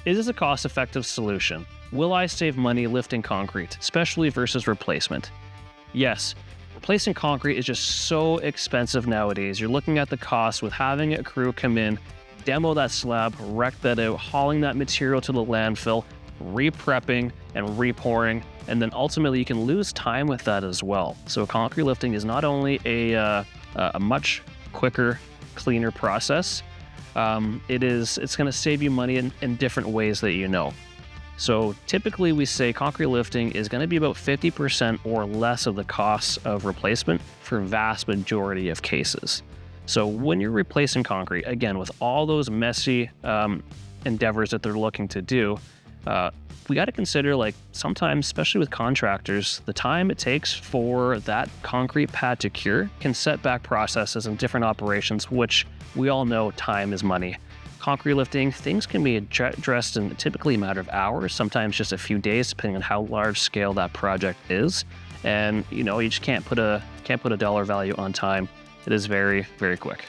Is this a cost-effective solution? Will I save money lifting concrete, especially versus replacement? Yes. Replacing concrete is just so expensive nowadays. You're looking at the cost with having a crew come in, demo that slab, wreck that out, hauling that material to the landfill, re-prepping and re-pouring, and then ultimately you can lose time with that as well. So concrete lifting is not only a much quicker, cleaner process, it's going to save you money in different ways that you know. So typically we say concrete lifting is going to be about 50% or less of the cost of replacement for vast majority of cases. So when you're replacing concrete, again, with all those messy endeavors that they're looking to do, we got to consider, like, sometimes, especially with contractors, the time it takes for that concrete pad to cure can set back processes and different operations, which we all know time is money. Concrete lifting, things can be addressed in typically a matter of hours, sometimes just a few days, depending on how large scale that project is. And you just can't put a dollar value on time. It is very, very quick.